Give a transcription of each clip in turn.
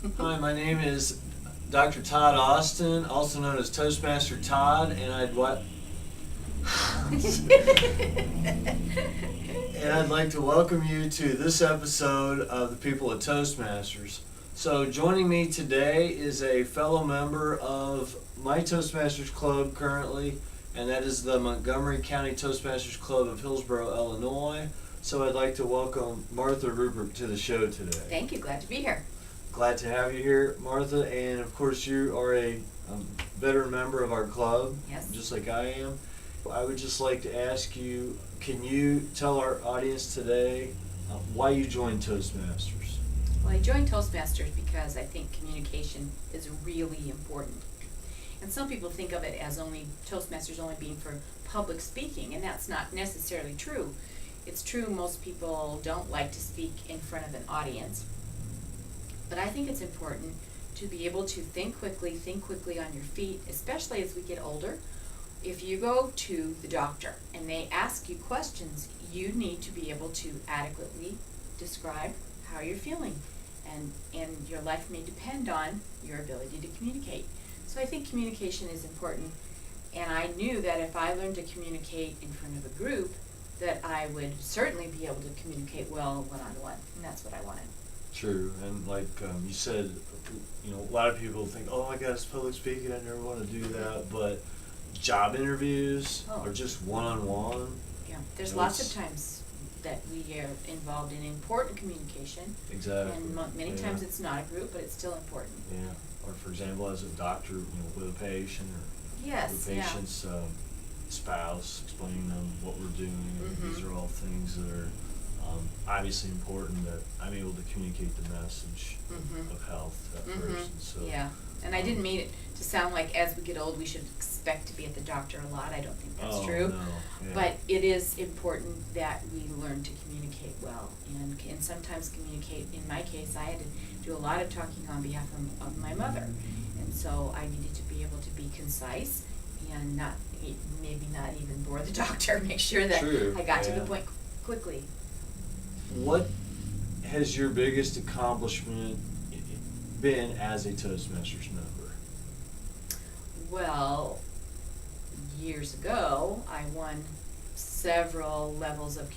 Hi, my name is Dr. Todd Austin, also known as Toastmaster Todd, and I'd like to welcome you to this episode of the People at Toastmasters. So joining me today is a fellow member of my Toastmasters Club currently, and that is the Montgomery County Toastmasters Club of Hillsboro, Illinois. So I'd like to welcome Martha Ruppert to the show today. Thank you. Glad to be here. Glad to have you here, Martha, and of course you are a veteran member of our club, Yes. just like I am. I would just like to ask you, can you tell our audience today why you joined Toastmasters? Well, I joined Toastmasters because I think communication is really important. And some people think of it as Toastmasters only being for public speaking, and that's not necessarily true. It's true most people don't like to speak in front of an audience. But I think it's important to be able to think quickly on your feet, especially as we get older. If you go to the doctor and they ask you questions, you need to be able to adequately describe how you're feeling. And your life may depend on your ability to communicate. So I think communication is important. And I knew that if I learned to communicate in front of a group, that I would certainly be able to communicate well one-on-one. And that's what I wanted. True, and like you said, a lot of people think, oh my God, it's public speaking, I never want to do that, but job interviews are just one-on-one. Yeah, there's lots of times that we are involved in important communication. Exactly. And many times it's not a group, but it's still important. Yeah, or for example, as a doctor, with a patient or Yes, the patient's spouse, explaining them what we're doing. Mm-hmm. These are all things that are obviously important, that I'm able to communicate the message of health to that person. So yeah, and I didn't mean it to sound like as we get old we should expect to be at the doctor a lot. I don't think that's true. No. Yeah. But it is important that we learn to communicate well, and sometimes communicate. In my case, I had to do a lot of talking on behalf of my mother, and so I needed to be able to be concise and maybe not even bore the doctor. Make sure that I got to the point quickly. What has your biggest accomplishment been as a Toastmasters member? Well, years ago, I won several levels of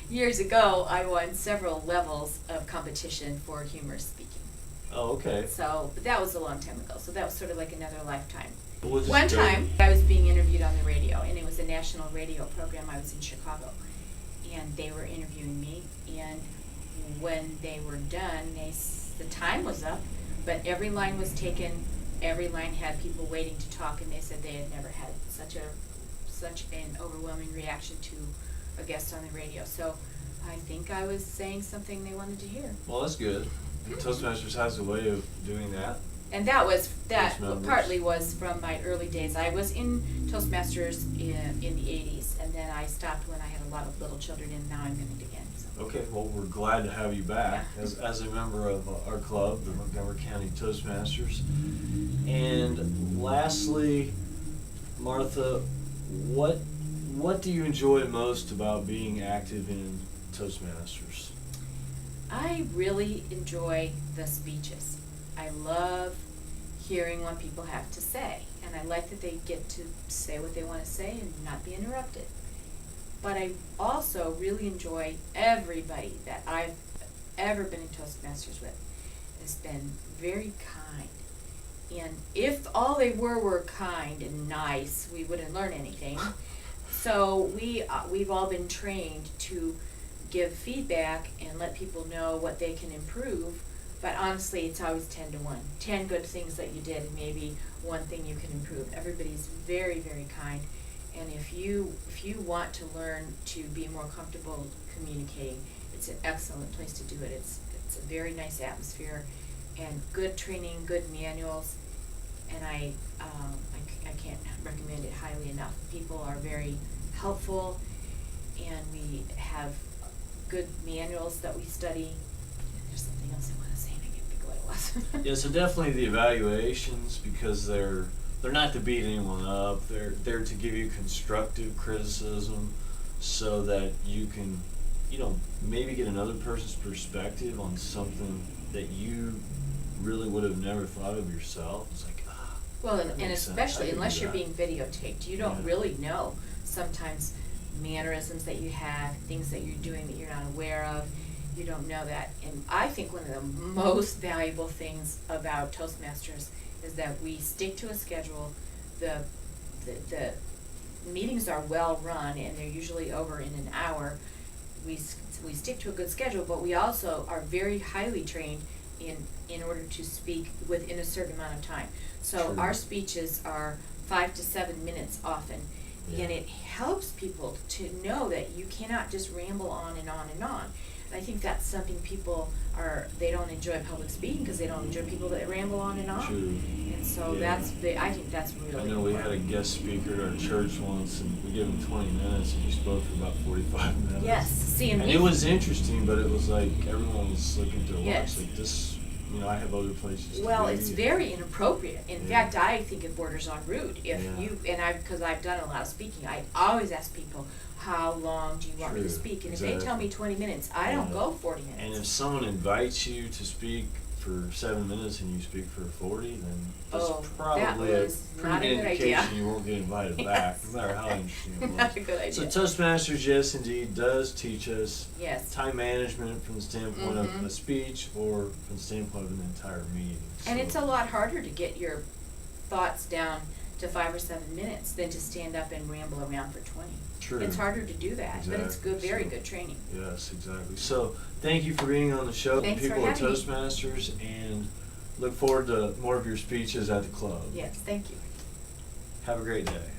years ago, I won several levels of competition for humorous speaking. Oh, okay. So, but that was a long time ago. So that was sort of like another lifetime. One time, I was being interviewed on the radio, and it was a national radio program. I was in Chicago, and they were interviewing me. And when they were done, the time was up, but every line was taken. Every line had people waiting to talk, and they said they had never had such an overwhelming reaction to a guest on the radio. So I think I was saying something they wanted to hear. Well, that's good. Toastmasters has a way of doing that. And that partly was from my early days. I was in Toastmasters in the 80s, and then I stopped when I had a lot of little children, and now I'm in it again. So. Okay, well, we're glad to have you back as a member of our club, the Montgomery County Toastmasters. And lastly, Martha, what do you enjoy most about being active in Toastmasters? I really enjoy the speeches. I love hearing what people have to say, and I like that they get to say what they want to say and not be interrupted. But I also really enjoy everybody that I've ever been in Toastmasters with has been very kind. And if all they were kind and nice, we wouldn't learn anything. So we've all been trained to give feedback and let people know what they can improve. But honestly, it's always 10 to 1. 10 good things that you did and maybe one thing you can improve. Everybody's very, very kind. And if you want to learn to be more comfortable communicating, it's an excellent place to do it. It's a very nice atmosphere and good training, good manuals. And I can't recommend it highly enough. People are very helpful, and we have good manuals that we study. There's something else I want to say, and I can't think of what it was. Yeah, so definitely the evaluations, because they're not to beat anyone up. They're to give you constructive criticism so that you can maybe get another person's perspective on something that you really would have never thought of yourself. It's like, well, that and makes sense. I especially could do unless you're that. being videotaped, you don't Yeah. really know sometimes mannerisms that you have, things that you're doing that you're not aware of. You don't know that. And I think one of the most valuable things about Toastmasters is that we stick to a schedule. The meetings are well run, and they're usually over in an hour. We stick to a good schedule, but we also are very highly trained in order to speak within a certain amount of time. So True. our speeches are 5 to 7 minutes often, Yeah. and it helps people to know that you cannot just ramble on and on and on. And I think that's something they don't enjoy public speaking because they don't enjoy people that ramble on and on. True. And so Yeah. I think that's really I know we had a important. guest speaker at our church once, and we gave him 20 minutes, and he spoke for about 45 minutes. Yes, see, And it was interesting, but it was like everyone was looking at their watch, Yes. like this. I have other places. Well, to be. it's very inappropriate. In Yeah. fact, I think it borders on rude. If Yeah. because I've done a lot of speaking, I always ask people, how long do you want me to True, speak? And if they tell me 20 minutes, I don't Yeah. go 40 minutes. And if someone invites you to speak for 7 minutes and you speak for 40, then that's Oh, probably that was a not pretty a good good idea. indication you won't get invited back, Yes. no matter how interesting it was. Not a good So idea. Toastmasters, yes, indeed, does teach us Yes. time management from the standpoint of Mhm. a speech or from the standpoint of an entire meeting. And So- it's a lot harder to get your thoughts down to 5 or 7 minutes than to stand up and ramble around for 20. True. It's harder to do that, but it's Exactly. good, very So- good training. Yes, exactly. So, thank you for being on the show, Thanks for people at having me. Toastmasters, and look forward to more of your speeches at the club. Yes, thank you. Have a great day.